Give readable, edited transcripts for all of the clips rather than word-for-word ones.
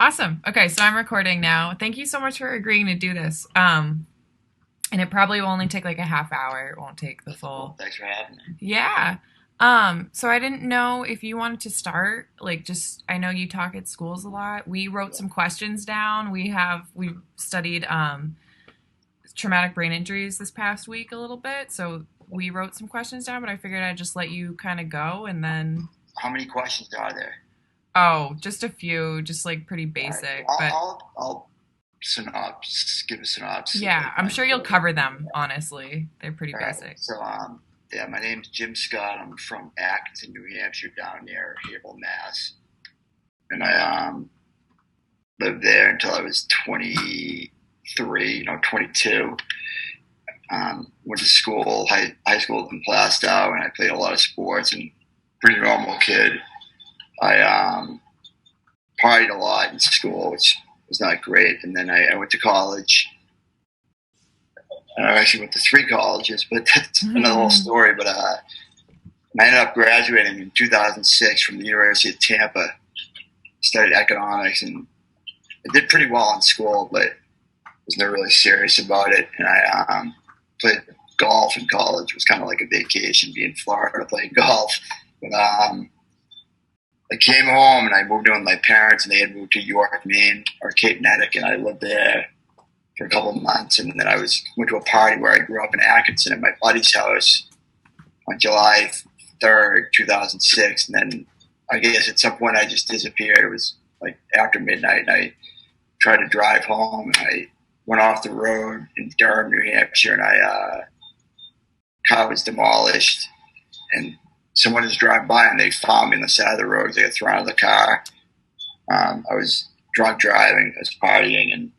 Awesome. Okay, so I'm recording now. Thank you so much for agreeing to do this. And it probably will only take like a half hour. It won't take the Cool. full. Thanks for having me. Yeah. So I didn't know if you wanted to start, like just I know you talk at schools a lot. We wrote some questions down. We studied traumatic brain injuries this past week a little bit. So we wrote some questions down, but I figured I'd just let you kind of go and then How many questions are there? oh, just a few, just like pretty All right. basic, I'll, but I'll, I'll give a synopsis of yeah, like I'm my sure you'll story. cover them, honestly. They're pretty All right. basic. Yeah, my name's Jim Scott. I'm from Acton, New Hampshire, down near Haverhill, Mass. And I lived there until I was 23, 22. Went to school, high school in Plastow, and I played a lot of sports and pretty normal kid. I partied a lot in school, which was not great. And then I went to college. I actually went to three colleges, but that's another whole story. But I ended up graduating in 2006 from the University of Tampa. Studied economics, and I did pretty well in school, but was never really serious about it. And I played golf in college. It was kind of like a vacation, being in Florida playing golf. But I came home and I moved in with my parents, and they had moved to York, Maine, or Cape Nettic, and I lived there for a couple of months. And then went to a party where I grew up in Atkinson at my buddy's house on July 3rd, 2006. And then I guess at some point I just disappeared. It was like after midnight, and I tried to drive home, and I went off the road in Durham, New Hampshire, and car was demolished, and someone was driving by and they found me on the side of the road. They got thrown out of the car. I was drunk driving, I was partying, and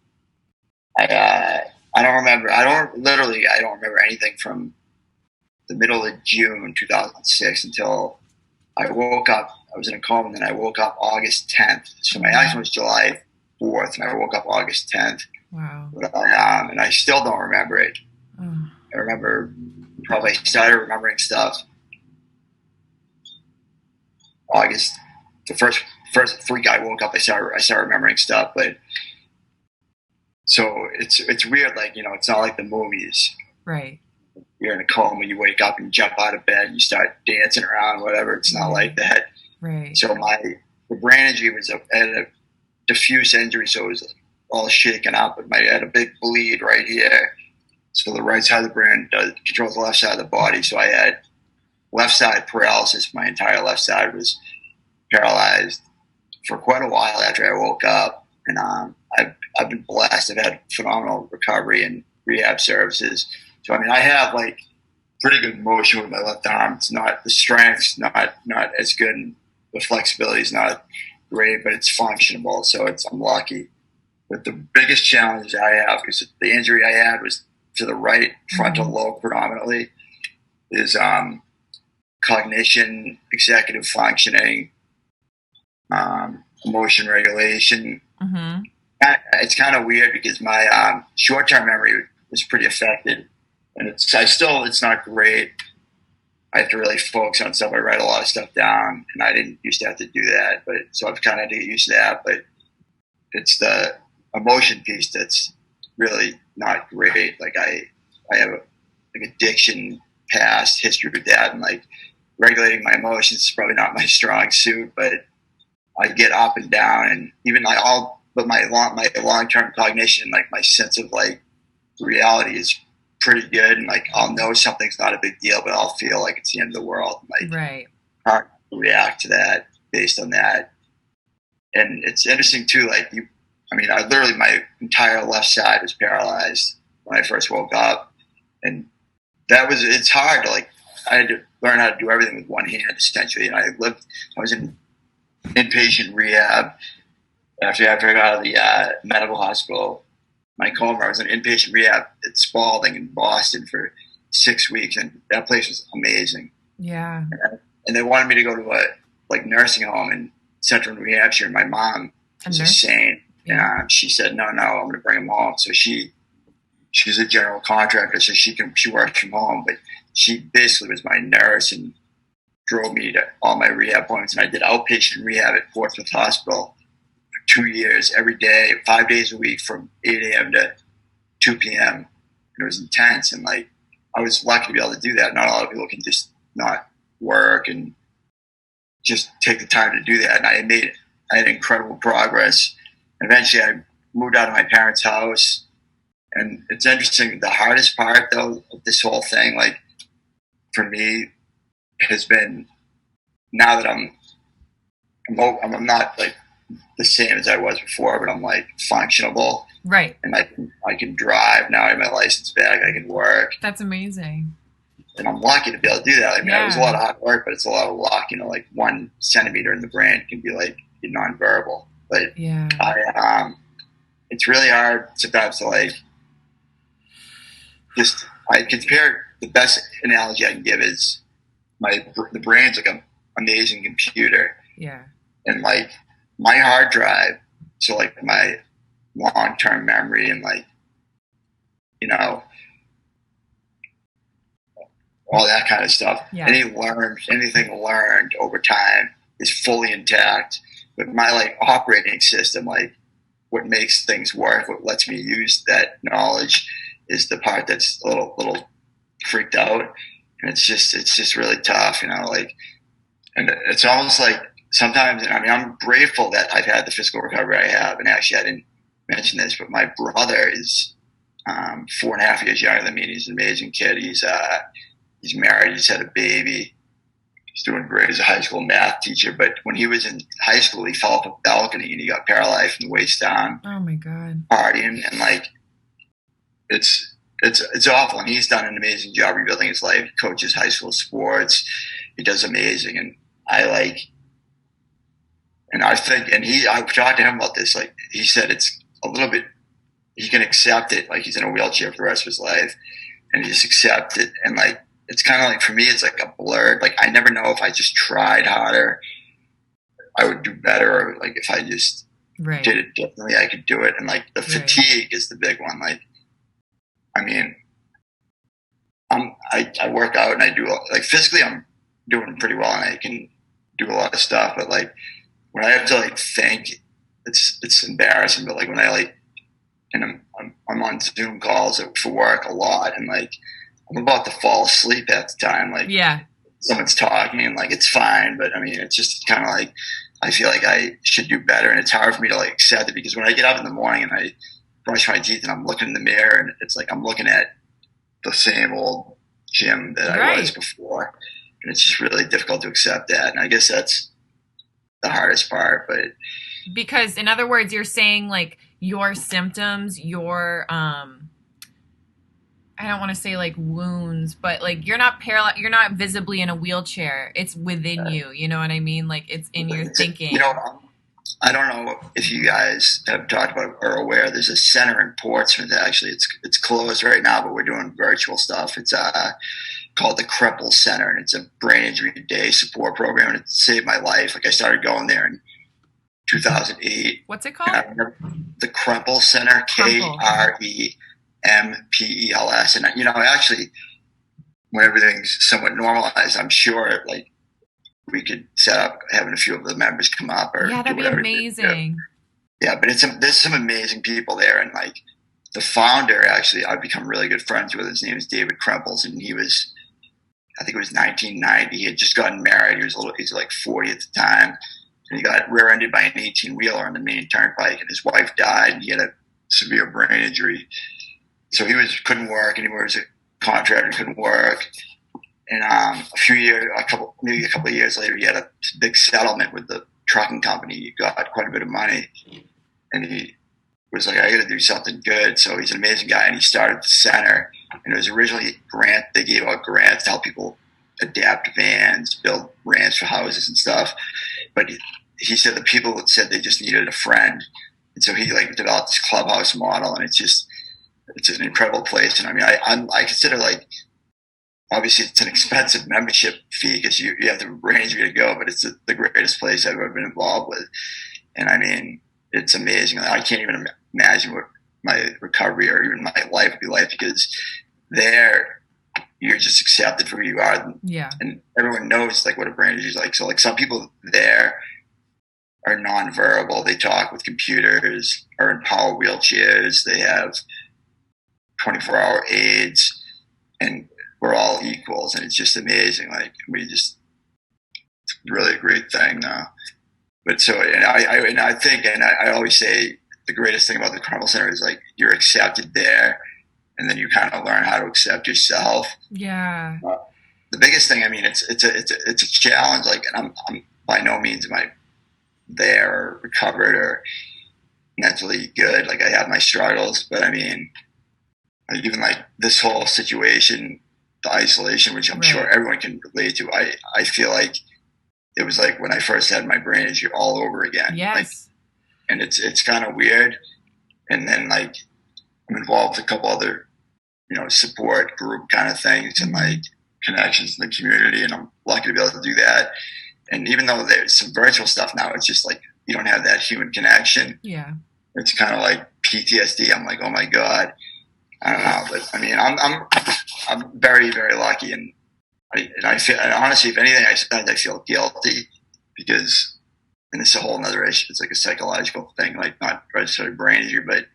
I don't remember. I don't remember anything from the middle of June 2006 until I woke up. I was in a coma, and then I woke up August 10th. So my accident was July 4th, and I woke up August 10th. Wow. And I still don't remember it. Oh. I remember probably started remembering stuff August. The first week I woke up, I started remembering stuff. But so it's weird. Like, it's not like the movies. Right. You're in a coma, you wake up and jump out of bed, and you start dancing around, whatever. It's not like that. Right. So the brain injury I had a diffuse injury, so it was all shaken up. I had a big bleed right here. So the right side of the brain controls the left side of the body. So I had left side paralysis. My entire left side was paralyzed for quite a while after I woke up. And I've been blessed. I've had phenomenal recovery and rehab services. So I have like pretty good motion with my left arm. It's not the strength's not as good, and the flexibility is not great, but it's functionable. So I'm lucky. But the biggest challenge I have, because the injury I had was to the right frontal lobe predominantly, is cognition, executive functioning, emotion regulation. Mm-hmm. It's kind of weird because my short-term memory was pretty affected, and it's not great. I have to really focus on stuff. I write a lot of stuff down, and I didn't used to have to do that, but so I've kind of to get used to that. But it's the emotion piece that's really not great. Like I have like addiction past history with that, and like regulating my emotions is probably not my strong suit. But I get up and down, and even but my long term cognition, like my sense of like reality is pretty good, and like I'll know something's not a big deal, but I'll feel like it's the end of the world. Like right. how to react to that based on that. And it's interesting too. Like I literally my entire left side was paralyzed when I first woke up, and it's hard to like. I had to learn how to do everything with one hand essentially, and I was in inpatient rehab after I got out of the medical hospital. My coma, I was in inpatient rehab at Spalding in Boston for 6 weeks, and that place was amazing. Yeah. And they wanted me to go to a nursing home in central New Hampshire, and my mom was insane. Yeah. And she said, no, I'm going to bring him home. So she's a general contractor, so she works from home, but she basically was my nurse and drove me to all my rehab appointments. And I did outpatient rehab at Portsmouth Hospital for 2 years, every day, 5 days a week from 8 a.m. to 2 p.m. And it was intense. And like, I was lucky to be able to do that. Not a lot of people can just not work and just take the time to do that. And I had incredible progress. And eventually I moved out of my parents' house. And it's interesting. The hardest part though of this whole thing, like for me, has been now that I'm not like the same as I was before, but I'm like functionable. Right. And I can drive now. I have my license back. I can work. That's amazing. And I'm lucky to be able to do that. I mean, Yeah. it was a lot of hard work, but it's a lot of luck. You know, like 1 centimeter in the brain can be like nonverbal. But Yeah. it's really hard sometimes to like just. I compare the best analogy I can give is the brain's like an amazing computer, Yeah. and like my hard drive, so like my long-term memory and like, you know, all that kind of stuff. Yeah. Anything learned over time is fully intact. But my like operating system, like what makes things work, what lets me use that knowledge, is the part that's a little freaked out. And it's just really tough, you know. Like, and it's almost like sometimes. I mean, I'm grateful that I've had the physical recovery I have. And actually, I didn't mention this, but my brother is 4.5 years younger than me. And he's an amazing kid. He's married. He's had a baby. He's doing great as a high school math teacher. But when he was in high school, he fell off a balcony and he got paralyzed from the waist down. Oh my God. Partying, and like it's awful. And he's done an amazing job rebuilding his life. He coaches high school sports. He does amazing. And I think, and I talked to him about this. Like he said, it's a little bit. He can accept it. Like he's in a wheelchair for the rest of his life, and he just accepts it. And like it's kind of like for me, it's like a blurred. Like I never know if I just tried harder, I would do better, or like if I just did it differently, I could do it. And like the fatigue is the big one. Like, I mean, I work out and I do like physically, I'm doing pretty well and I can do a lot of stuff. But like when I have to like think, it's embarrassing. But like when I like, and I'm on Zoom calls for work a lot, and like I'm about to fall asleep at the time. Like someone's talking, and like it's fine, but I mean it's just kind of like I feel like I should do better, and it's hard for me to like accept it because when I get up in the morning and I brush my teeth and I'm looking in the mirror, and it's like I'm looking at the same old Jim that I was before, and it's just really difficult to accept that. And I guess that's the hardest part. But because in other words, you're saying like your symptoms, your I don't want to say like wounds, but like you're not paralyzed, you're not visibly in a wheelchair. It's within you. You know what I mean? Like it's in your thinking. You know, I don't know if you guys have talked about or are aware. There's a center in Portsmouth. Actually, it's closed right now, but we're doing virtual stuff. It's called the Krempel Center, and it's a brain injury day support program, and it saved my life. Like I started going there in 2008. What's it called? The Krempel Center, KREMPELS. And you know, actually, when everything's somewhat normalized, I'm sure like we could set up having a few of the members come up or that'd be amazing. Yeah, but there's some amazing people there, and like the founder, actually, I've become really good friends with. His name is David Krempels, and I think it was 1990. He had just gotten married. He's like 40 at the time, and he got rear-ended by an 18-wheeler on the main turnpike, and his wife died, and he had a severe brain injury. So he couldn't work anymore. He was a contractor, couldn't work. And a couple of years later, he had a big settlement with the trucking company. He got quite a bit of money, and he was like, "I got to do something good." So he's an amazing guy, and he started the center. And it was originally they gave out grants to help people adapt vans, build ramps for houses and stuff. But he said the people said they just needed a friend, and so he like developed this clubhouse model, and it's an incredible place. And I mean, I consider like. Obviously, it's an expensive membership fee because you have to arrange to go, but it's the greatest place I've ever been involved with. And I mean, it's amazing. I can't even imagine what my recovery or even my life would be like because there you're just accepted for who you are. Yeah. And everyone knows like what a brain injury is like. So like some people there are nonverbal. They talk with computers, are in power wheelchairs. They have 24-hour aids, and we're all equals. And it's just amazing. Like it's really a great thing now. But so, and I think, and I always say the greatest thing about the Carmel Center is like you're accepted there, and then you kind of learn how to accept yourself. Yeah. The biggest thing, I mean, it's a challenge. Like, and I'm by no means am I there or recovered or mentally good. Like I have my struggles, but I mean, even like this whole situation, the isolation, which I'm sure everyone can relate to. I feel like it was like when I first had my brain injury all over again. Yes. Like, and it's kind of weird. And then like I'm involved with a couple other, support group kind of things and like connections in the community, and I'm lucky to be able to do that. And even though there's some virtual stuff now, it's just like you don't have that human connection. Yeah. It's kind of like PTSD. I'm like, oh my God. I don't know, but I mean, I'm very, very lucky, and I feel, and honestly, if anything, I feel guilty because, and it's a whole other issue. It's like a psychological thing, like not necessarily brain injury, but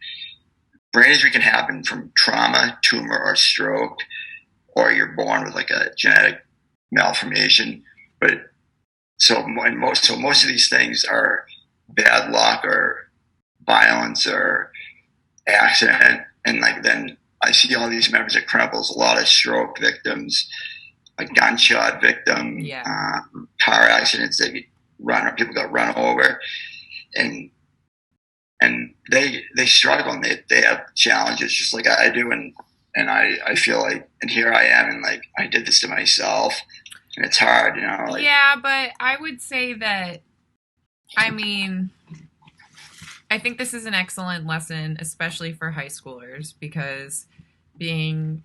brain injury can happen from trauma, tumor, or stroke, or you're born with like a genetic malformation. But most of these things are bad luck or violence or accident, and like then I see all these members of Cremples, a lot of stroke victims, a gunshot victim, car accidents. People got run over, and they struggle and they have challenges just like I do, and I feel like, and here I am, and like I did this to myself, and it's hard, Like, yeah, but I would say that, I mean, I think this is an excellent lesson, especially for high schoolers, because being,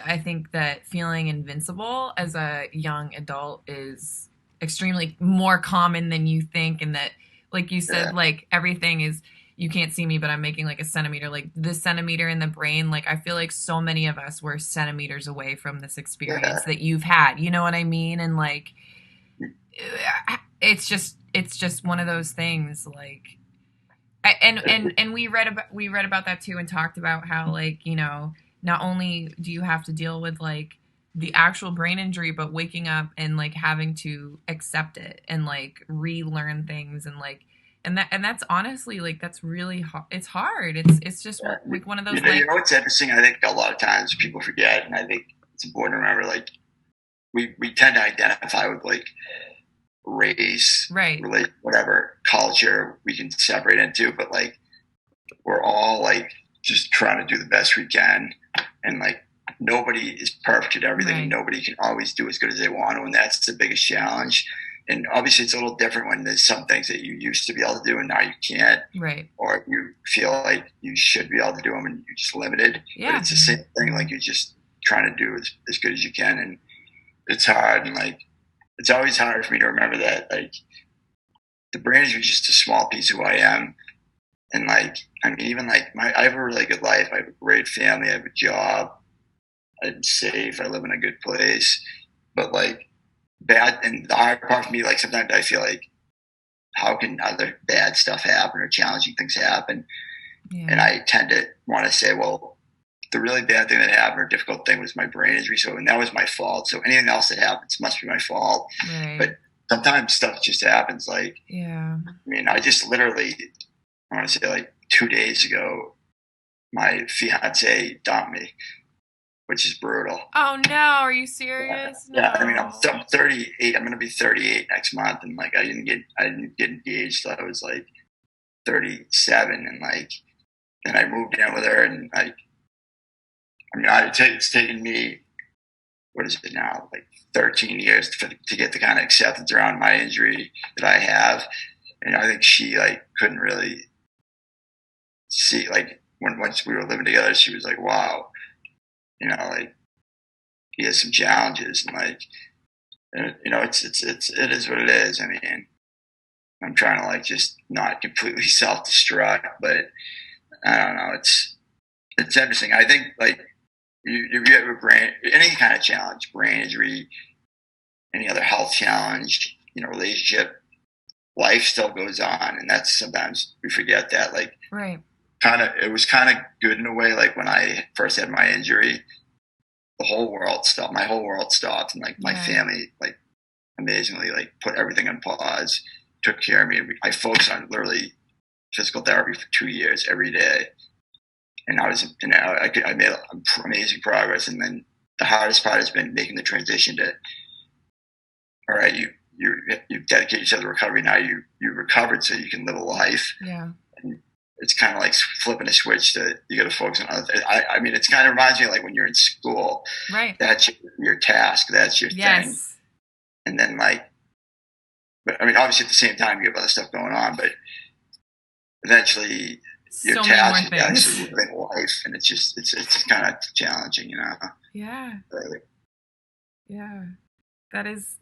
I think that feeling invincible as a young adult is extremely more common than you think. And that, like you said, like everything is, you can't see me, but I'm making like a centimeter, like this centimeter in the brain. Like I feel like so many of us were centimeters away from this experience that you've had, you know what I mean? And like, it's just one of those things, like, and we read about that too, and talked about how, like, not only do you have to deal with like the actual brain injury, but waking up and like having to accept it and like relearn things, and like, and that's honestly, like, that's really hard. It's hard. It's just like one of those, what's interesting, I think a lot of times people forget, and I think it's important to remember, like we tend to identify with like race, religion, whatever culture we can separate into, but like we're all like just trying to do the best we can, and like nobody is perfect at everything, and nobody can always do as good as they want to, and that's the biggest challenge. And obviously it's a little different when there's some things that you used to be able to do and now you can't, or you feel like you should be able to do them and you're just limited. But it's the same thing, like you're just trying to do as good as you can, and it's hard. And like it's always hard for me to remember that, like, the brain injury is just a small piece of who I am. And like, I mean, even like I have a really good life. I have a great family. I have a job. I'm safe. I live in a good place. But like bad, and the hard part for me, like sometimes I feel like, how can other bad stuff happen or challenging things happen? And I tend to want to say, well, the really bad thing that happened or difficult thing was my brain injury. So, and that was my fault. So anything else that happens must be my fault. But sometimes stuff just happens. Like, I mean, I just literally, I want to say like 2 days ago, my fiance dumped me, which is brutal. Oh no, are you serious? Yeah, I mean, I'm 38. I'm going to be 38 next month, and like I didn't get engaged till I was like 37, and like then I moved in with her, and like, I mean, it's taken me, what is it now, like 13 years to get the kind of acceptance around my injury that I have, and I think she like couldn't really see, like once we were living together, she was like, wow, like he has some challenges, and like, it is what it is. I mean, I'm trying to like just not completely self-destruct, but I don't know. It's interesting. I think like you have any kind of challenge, brain injury, any other health challenge, relationship, life still goes on, and that's sometimes we forget that. Like, Right. it was kind of good in a way. Like when I first had my injury, the whole world stopped. My whole world stopped, and like my family, like amazingly, like put everything on pause, took care of me. I focused on literally physical therapy for 2 years every day, and I made amazing progress. And then the hardest part has been making the transition to, all right, you dedicate yourself to recovery. Now you recovered, so you can live a life. Yeah. And it's kind of like flipping a switch to, you got to focus on other things. I mean, it's kind of reminds me of like when you're in school. Right. That's your task. That's your thing. And then but I mean, obviously at the same time you have other stuff going on, but eventually your task is actually living life, and it's kind of challenging, you know. Yeah. Really. Yeah. That is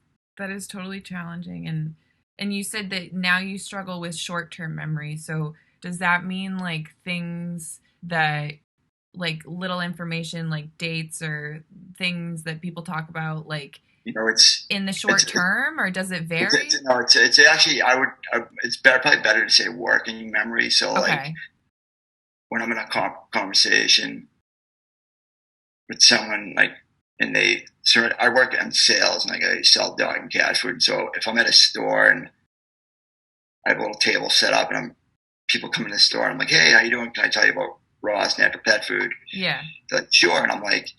totally challenging. And you said that now you struggle with short-term memory. So does that mean like things that, like little information like dates or things that people talk about, like, you know, it's in the short term, or does it vary? It's actually, it's probably better to say working memory. So like when I'm in a conversation with someone, like, and I work in sales, and like I sell dog and cat food. So if I'm at a store and I have a little table set up, and people come in the store, and I'm like, hey, how you doing? Can I tell you about Ross Natural Pet Food? Yeah. They're like, sure. And I'm like,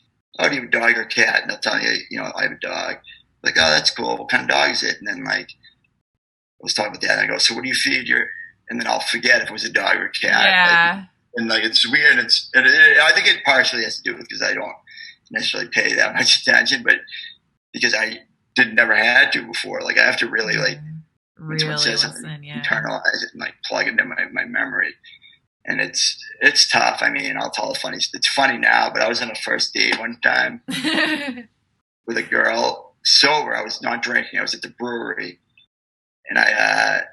oh, do you have a dog or a cat? And they'll tell you, you know, I have a dog. Like, oh, that's cool. What kind of dog is it? And then like, I was talking with that, and I go, so what do you feed your? And then I'll forget if it was a dog or a cat. Yeah. And like, it's weird. I think it partially has to do with because I don't necessarily pay that much attention, but because I never had to before. Like I have to really like when someone says something, internalize it and like plug it into my memory. And it's tough. I mean, I'll tell it's funny now, but I was on a first date one time with a girl, sober. I was not drinking. I was at the brewery, and I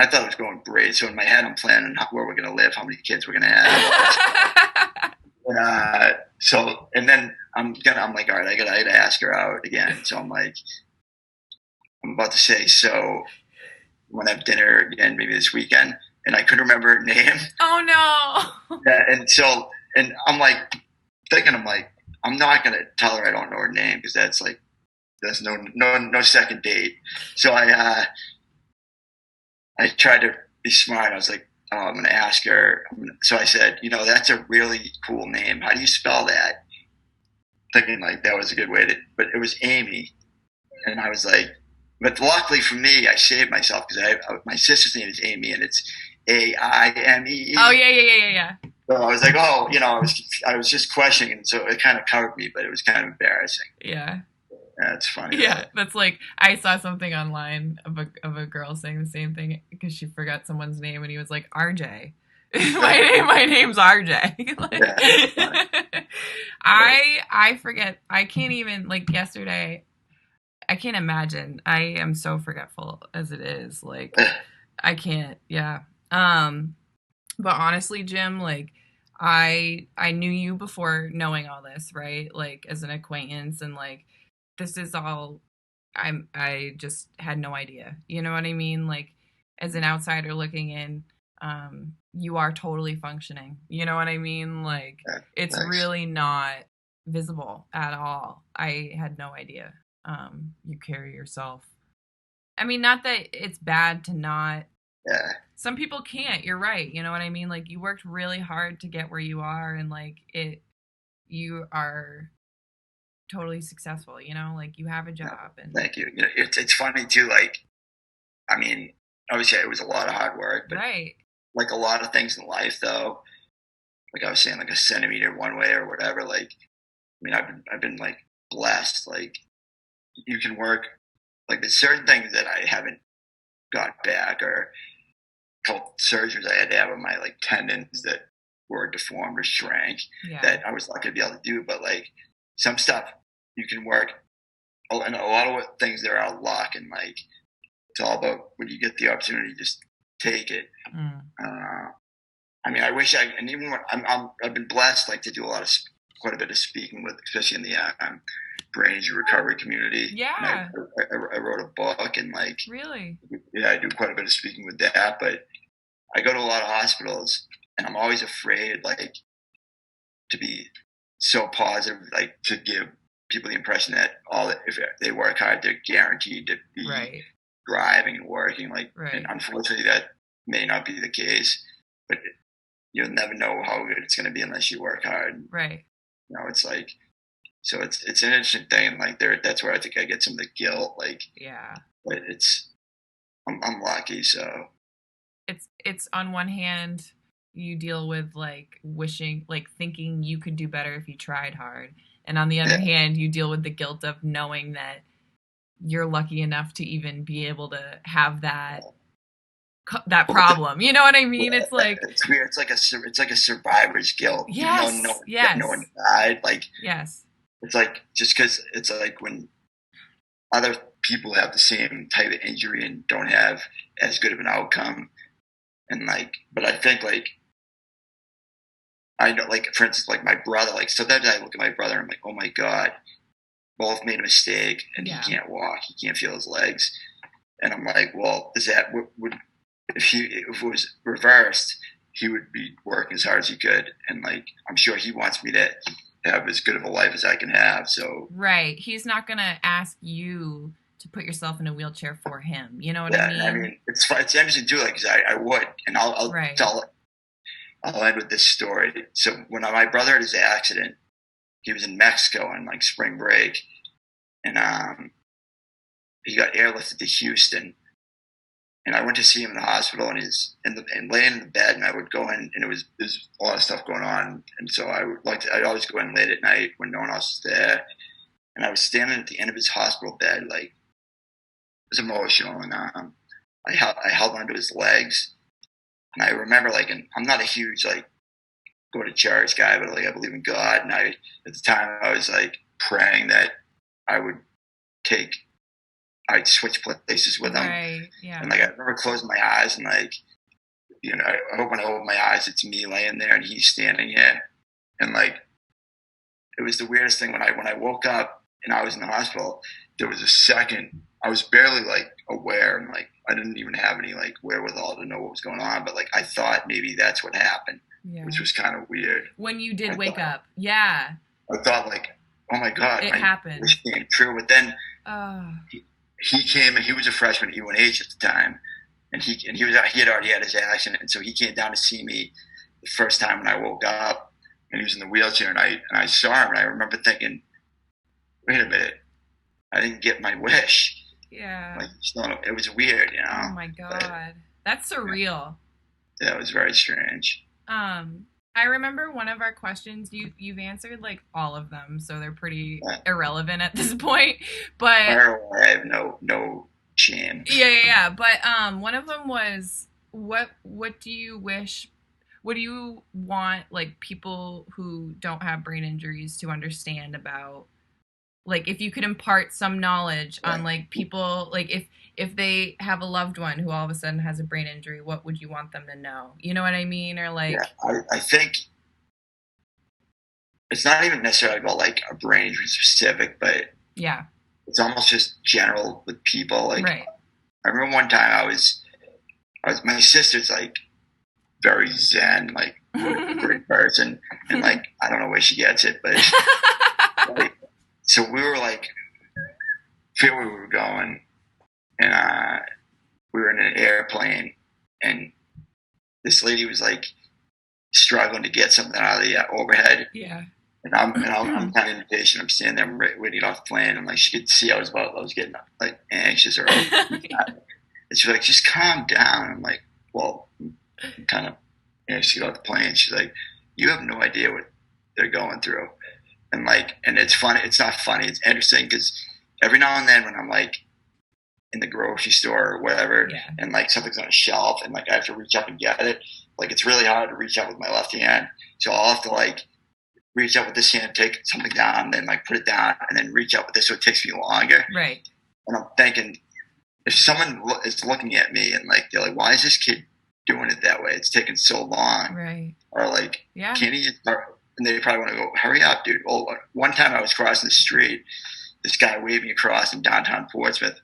thought it was going great. So in my head, I'm planning where we're going to live, how many kids we're going to have. And then I'm like, all right, I gotta ask her out again. So I'm like, I'm about to say, so I want to have dinner again, maybe this weekend. And I couldn't remember her name. Oh no. Yeah, and I'm like thinking, I'm not gonna tell her I don't know her name, because that's no second date. So I tried to be smart. I was like, oh, I'm gonna ask her. So I said, you know, that's a really cool name. How do you spell that? Thinking like that was a good way but it was Amy. And I was like, but luckily for me, I saved myself, because my sister's name is Amy, and it's AIME. Oh yeah. So I was like, oh, you know, I was just questioning, and so it kind of covered me, but it was kind of embarrassing. Yeah. That's funny. Yeah, that's like, I saw something online of a girl saying the same thing because she forgot someone's name, and he was like, RJ. my name's RJ. Like, I forget. I can't even, like, yesterday, I can't imagine. I am so forgetful as it is. Like, I can't. Yeah. But honestly, Jim, like, I knew you before knowing all this, right? Like, as an acquaintance, and like, this is all, I just had no idea. You know what I mean? Like, as an outsider looking in, you are totally functioning. You know what I mean? Like, it's really not visible at all. I had no idea. You carry yourself. I mean, not that it's bad to not. Yeah. Some people can't. You're right. You know what I mean? Like, you worked really hard to get where you are, and like you are totally successful. You know, like, you have a job. And thank you. You know, it's funny too. Like, I mean, obviously it was a lot of hard work, but right. Like a lot of things in life, though, like I was saying, like a centimeter one way or whatever. Like, I mean, I've been like blessed. Like, you can work. Like, there's certain things that I haven't got back, or a couple surgeries I had to have on my like tendons that were deformed or shrank, that I was lucky to be able to do. But like some stuff you can work, and a lot of things there are luck, and like it's all about when you get the opportunity, just take it. I mean, I wish and even when I've been blessed, like, to do quite a bit of speaking with, especially in the brain injury recovery community. Yeah. And I wrote a book, and like, Really? yeah, I do quite a bit of speaking with that. But I go to a lot of hospitals, and I'm always afraid, like, to be so positive, like to give people the impression that if they work hard, they're guaranteed to be Right. thriving and working. Like, Right. and unfortunately, that may not be the case. But you'll never know how good it's going to be unless you work hard. Right. You know, it's like, so it's an interesting thing. Like, that's where I think I get some of the guilt. Like, Yeah. but I'm lucky. So It's on one hand, you deal with like wishing, like thinking you could do better if you tried hard. And on the other hand, you deal with the guilt of knowing that you're lucky enough to even be able to have that problem. You know what I mean? It's like, it's weird. It's like a survivor's guilt. Yes. Even though Yes. no one died. Like, yes. it's like, just because it's like when other people have the same type of injury and don't have as good of an outcome. And like, but I think like, I know, like, for instance, like my brother, like sometimes I look at my brother and I'm like, oh my God, both made a mistake and Yeah. he can't walk, he can't feel his legs. And I'm like, well, is that would if it was reversed, he would be working as hard as he could. And like, I'm sure he wants me to have as good of a life as I can have. So Right. He's not going to ask you to put yourself in a wheelchair for him. You know what yeah, I mean? it's interesting too, like, 'cause I would, and I'll Right. I'll end with this story. So when my brother had his accident, he was in Mexico on like spring break, and he got airlifted to Houston. And I went to see him in the hospital, and he's laying in the bed, and I would go in, and there's a lot of stuff going on, and so I'd always go in late at night when no one else was there, and I was standing at the end of his hospital bed, like, it was emotional, and I held onto his legs. And I remember, like, and I'm not a huge, like, go to church guy, but, like, I believe in God. And at the time, I was, like, praying that I'd switch places with him. Right. Yeah. And, like, I remember closing my eyes and, like, you know, I hope when I open my eyes, it's me laying there and he's standing here. And, like, it was the weirdest thing when I woke up and I was in the hospital, there was a second, I was barely, like, aware, and, like, I didn't even have any, like, wherewithal to know what was going on, but, like, I thought maybe that's what happened, Yeah. which was kind of weird. When you did wake up. Yeah. I thought, like, oh my God, It happened. This came true. But then Oh. he came, and he was a freshman at UNH at the time, and he had already had his accident, and so he came down to see me the first time when I woke up, and he was in the wheelchair, and I saw him, and I remember thinking, wait a minute, I didn't get my wish. Yeah. Like, it was weird, you know. Oh my God. That's surreal. Yeah, it was very strange. I remember one of our questions, you've answered like all of them, so they're pretty irrelevant at this point. But I have no shame. Yeah. But one of them was what do you wish? What do you want, like, people who don't have brain injuries to understand about, like, if you could impart some knowledge on, like, people, like, if they have a loved one who all of a sudden has a brain injury, what would you want them to know? You know what I mean? Or like, yeah, I think it's not even necessarily about like a brain injury specific, but yeah, it's almost just general with people. Like, right. I remember one time I was my sister's like very zen, like a great person, and like I don't know where she gets it, but like, so we were like, feel where we were going, and we were in an airplane, and this lady was like struggling to get something out of the overhead. Yeah. And I'm kind of impatient. I'm standing there waiting off the plane, and like she could see I was getting like anxious or. And she's like, just calm down. I'm like, well, kind of. And she got off the plane. She's like, you have no idea what they're going through. And like, and it's funny. It's not funny. It's interesting because every now and then when I'm like in the grocery store or whatever, and like something's on a shelf and like I have to reach up and get it, like it's really hard to reach out with my left hand. So I'll have to like reach out with this hand, take something down, then like put it down, and then reach out with this so it takes me longer. Right. And I'm thinking, if someone is looking at me and like they're like, why is this kid doing it that way? It's taking so long. Right. Or like, can't he just start? And they probably want to go, hurry up, dude. Well, one time I was crossing the street this guy waved me across in downtown Portsmouth.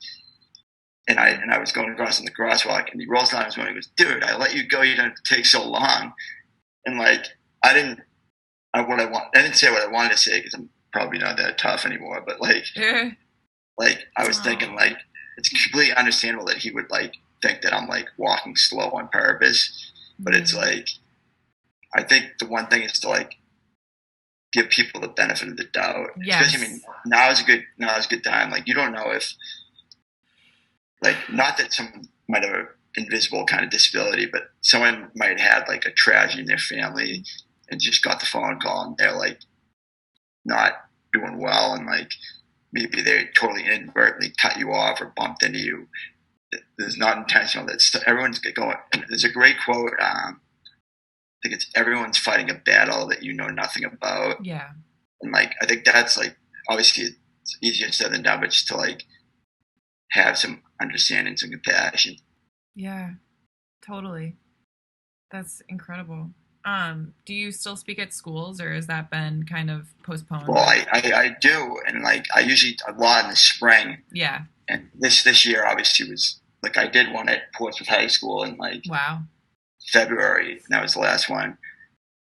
And I was going across in the crosswalk, and he rolls down his window and goes, "Dude, I let you go. You didn't take so long." And like, I didn't say what I wanted to say because I'm probably not that tough anymore. But like I was thinking like, it's completely understandable that he would like think that I'm like walking slow on purpose. But it's like, I think the one thing is to like give people the benefit of the doubt. Yes. Especially, I mean, now is a good time. Like, you don't know if, like, not that someone might have an invisible kind of disability, but someone might have like a tragedy in their family and just got the phone call and they're like not doing well, and like maybe they totally inadvertently cut you off or bumped into you. It's not intentional. That's everyone's going. There's a great quote. I think it's everyone's fighting a battle that you know nothing about. Yeah. And like, I think that's like, obviously it's easier said than done, but just to like have some understanding, some compassion. Yeah, totally. That's incredible. Do you still speak at schools, or has that been kind of postponed? Well, I do. And like, I usually a lot in the spring. Yeah. And this year obviously was like, I did one at Portsmouth High School in like Wow. February, and that was the last one. It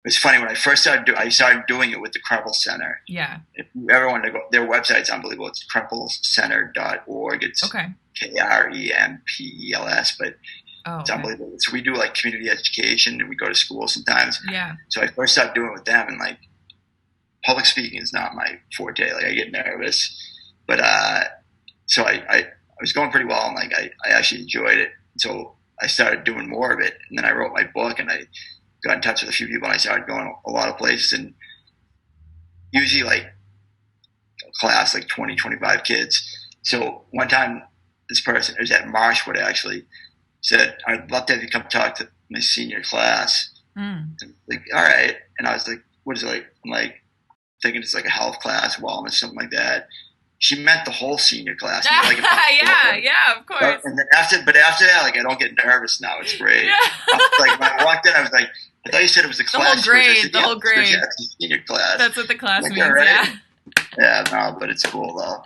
was funny when I first I started doing it with the Krempel Center. Yeah. If you ever want to go, their website's unbelievable. It's krempelcenter.org. It's Okay. KREMPELS, but it's unbelievable. So we do like community education, and we go to school sometimes. Yeah. So I first started doing it with them, and like, public speaking is not my forte. Like, I get nervous, but so I was going pretty well, and like I actually enjoyed it. So I started doing more of it, and then I wrote my book, and I got in touch with a few people, and I started going a lot of places, and usually like a class like 20, 25 kids. So one time this person, it was at Marshwood actually, said, "I'd love to have you come talk to my senior class." Like, all right. And I was like, "What is it like?" I'm like, thinking it's like a health class, wellness, something like that. She meant the whole senior class. Like, yeah, of course. And then after that, like, I don't get nervous now. It's great. Yeah. Like, when I walked in, I was like, I thought you said it was the class. Whole grade, said, the whole grade. Yeah, it's the senior class. That's what the class like, means, right. yeah. Yeah, no, but it's cool, though.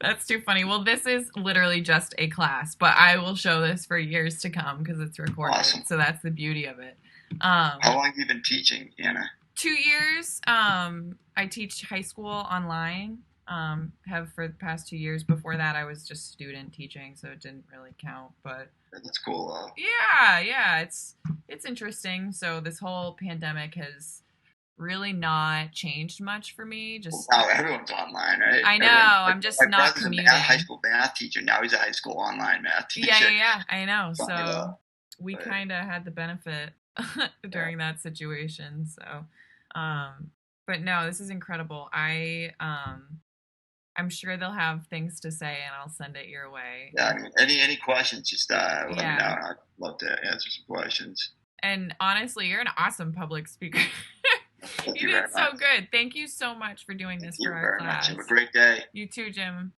That's too funny. Well, this is literally just a class, but I will show this for years to come because it's recorded. Awesome. So that's the beauty of it. How long have you been teaching, Anna? 2 years. I teach high school online. Have for the past 2 years. Before that, I was just student teaching, so it didn't really count. But that's cool, though. Yeah, it's interesting. So this whole pandemic has really not changed much for me. Just now everyone's online, right? I know. I'm just not commuting. My brother's a high school math teacher. Now he's a high school online math teacher. Yeah. I know. So we kind of had the benefit during that situation. So, but no, this is incredible. I'm sure they'll have things to say, and I'll send it your way. Yeah, I mean, any questions, just let me know. I'd love to answer some questions. And honestly, you're an awesome public speaker. You did so good. Thank you so much for doing this for our class. Have a great day. You too, Jim.